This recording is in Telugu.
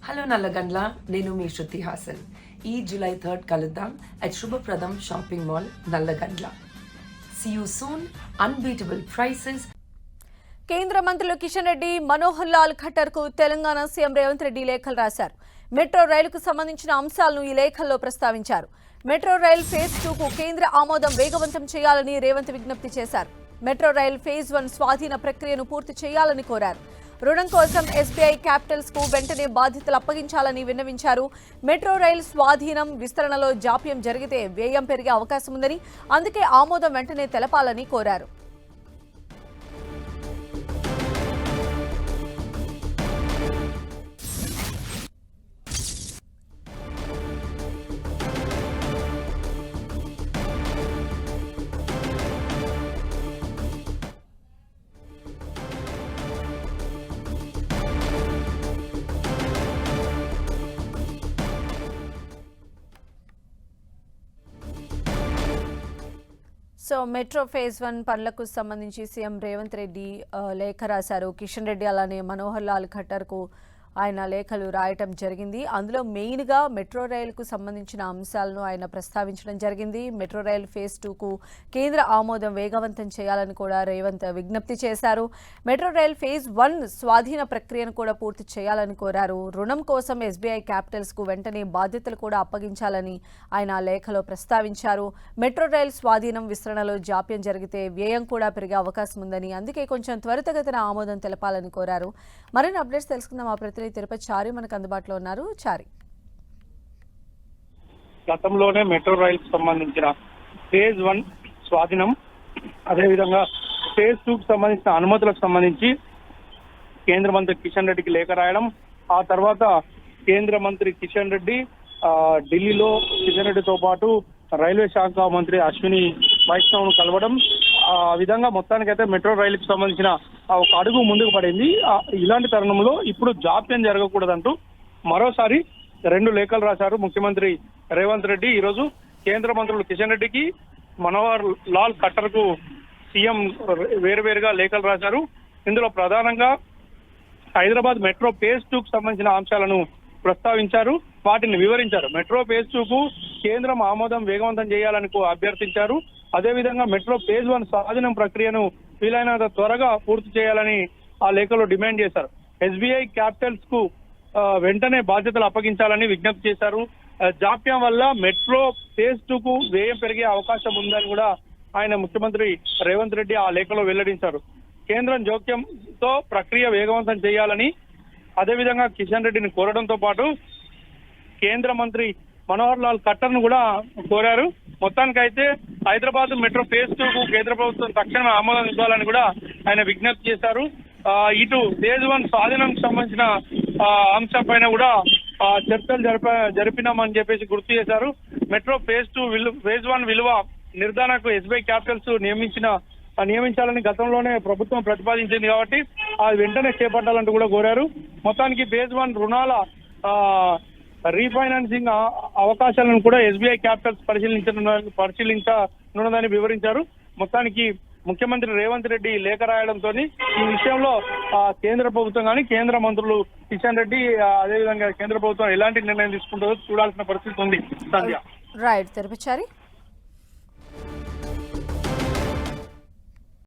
హలో నల్లగండ్ల, నేను మీ శృతి హాసన్. ఈ జూలై 3 కలుద్దాం at Shubhapradam shopping mall Nallagandla. See you soon. Unbeatable prices. కేంద్ర మంత్రులు కిషన్ రెడ్డి, మనోహర్ లాల్ ఖట్టర్ కు తెలంగాణ సీఎం రేవంత్ రెడ్డి లేఖలు రాశారు. మెట్రో రైలుకు సంబంధించిన అంశాలను ఈ లేఖల్లో ప్రస్తావించారు. మెట్రో రైల్ ఫేజ్ 2 కు కేంద్ర ఆమోదం వేగవంతం చేయాలని రేవంత్ విజ్ఞప్తి చేశారు. మెట్రో రైల్ ఫేజ్ 1 స్వాధీన ప్రక్రియను పూర్తి చేయాలని కోరారు. రుణం కోసం ఎస్బీఐ క్యాపిటల్స్ కు వెంటనే బాధ్యతలు అప్పగించాలని విన్నవించారు. మెట్రో రైల్ స్వాధీనం విస్తరణలో జాప్యం జరిగితే వ్యయం పెరిగే అవకాశం ఉందని, అందుకే ఆమోదం వెంటనే తెలపాలని కోరారు. సో మెట్రో ఫేజ్ 1 పనులకు సంబంధించి సీఎం రేవంత్ రెడ్డి లేఖ రాశారు. కిషన్ రెడ్డి అలానే మనోహర్ లాల్ ఖట్టర్కు ఆయన లేఖలు రాయటం జరిగింది. అందులో మెయిన్గా మెట్రో రైలుకు సంబంధించిన అంశాలను ఆయన ప్రస్తావించడం జరిగింది. మెట్రో రైల్ ఫేజ్ 2 కు కేంద్ర ఆమోదం వేగవంతం చేయాలని కూడా రేవంత్ విజ్ఞప్తి చేశారు. మెట్రో రైల్ ఫేజ్ 1 స్వాధీన ప్రక్రియను కూడా పూర్తి చేయాలని కోరారు. రుణం కోసం ఎస్బీఐ క్యాపిటల్స్ కు వెంటనే బాధ్యతలు కూడా అప్పగించాలని ఆయన లేఖలో ప్రస్తావించారు. మెట్రో రైల్ స్వాధీనం విస్తరణలో జాప్యం జరిగితే వ్యయం కూడా పెరిగే అవకాశం ఉందని, అందుకే కొంచెం త్వరితగతిన ఆమోదం తెలపాలని కోరారు. మరిన్ని అప్డేట్స్ తెలుసుకుందాం. ఆ ప్రతినిధి తిరుపతి చారి మనకు అందుబాటులో ఉన్నారు. చారి, గతంలోనే మెట్రో రైల్ సంబంధించిన ఫేజ్ 1 స్వాధీనం, అదేవిధంగా ఫేజ్ 2 కు సంబంధించిన అనుమతులకు సంబంధించి కేంద్ర మంత్రి కిషన్ రెడ్డికి లేఖ రాయడం, ఆ తర్వాత కేంద్ర మంత్రి కిషన్ రెడ్డి ఢిల్లీలో కిషన్ రెడ్డితో పాటు రైల్వే శాఖ మంత్రి అశ్విని వైష్ణవ్ను కలవడం, ఆ విధంగా మొత్తానికైతే మెట్రో రైలుకు సంబంధించిన ఒక అడుగు ముందుకు పడింది. ఇలాంటి తరుణంలో ఇప్పుడు జాప్యం జరగకూడదంటూ మరోసారి 2 లేఖలు రాశారు ముఖ్యమంత్రి రేవంత్ రెడ్డి. ఈరోజు కేంద్ర మంత్రులు కిషన్ రెడ్డికి, మనోహర్ లాల్ ఖట్టర్ కు సీఎం వేరువేరుగా లేఖలు రాశారు. ఇందులో ప్రధానంగా హైదరాబాద్ మెట్రో ఫేజ్ 2 కు సంబంధించిన అంశాలను ప్రస్తావించారు, వాటిని వివరించారు. మెట్రో ఫేజ్ 2 కు కేంద్రం ఆమోదం వేగవంతం చేయాలని అభ్యర్థించారు. అదేవిధంగా మెట్రో ఫేజ్ 1 స్వాధీనం ప్రక్రియను వీలైనంత త్వరగా పూర్తి చేయాలని ఆ లేఖలో డిమాండ్ చేశారు. ఎస్బీఐ క్యాపిటల్స్ కు వెంటనే బాధ్యతలు అప్పగించాలని విజ్ఞప్తి చేశారు. జాప్యం వల్ల మెట్రో ఫేజ్ 2 కు వ్యయం పెరిగే అవకాశం ఉందని కూడా ఆయన ముఖ్యమంత్రి రేవంత్ రెడ్డి ఆ లేఖలో వెల్లడించారు. కేంద్రం జోక్యంతో ప్రక్రియ వేగవంతం చేయాలని, అదేవిధంగా కిషన్ రెడ్డిని కోరడంతో పాటు కేంద్ర మంత్రి మనోహర్ లాల్ ఖట్టర్ ను కూడా కోరారు. మొత్తానికైతే హైదరాబాద్ మెట్రో ఫేజ్ 2 కు కేంద్ర ప్రభుత్వం తక్షణమే ఆమోదం ఇవ్వాలని కూడా ఆయన విజ్ఞప్తి చేశారు. ఇటు ఫేజ్ 1 స్వాధీనానికి సంబంధించిన అంశం పైన కూడా చర్చలు జరిపినామని చెప్పేసి గుర్తు చేశారు. మెట్రో ఫేజ్ 1 విలువ నిర్ధారణకు ఎస్బీఐ క్యాపిటల్స్ నియమించాలని గతంలోనే ప్రభుత్వం ప్రతిపాదించింది కాబట్టి అది వెంటనే చేపట్టాలంటూ కూడా కోరారు. మొత్తానికి ఫేజ్ 1 రుణాల రీఫైనాన్సింగ్ అవకాశాలను కూడా ఎస్బీఐ క్యాపిటల్స్ పరిశీలించనున్నదని వివరించారు. మొత్తానికి ముఖ్యమంత్రి రేవంత్ రెడ్డి లేఖ రాయడంతో ఈ విషయంలో కేంద్ర ప్రభుత్వం కానీ కేంద్ర మంత్రులు కిషన్ రెడ్డి, అదేవిధంగా కేంద్ర ప్రభుత్వం ఎలాంటి నిర్ణయం తీసుకుంటుందో చూడాల్సిన పరిస్థితి ఉంది. సంధ్య. రైట్ తిరుపతి చారి.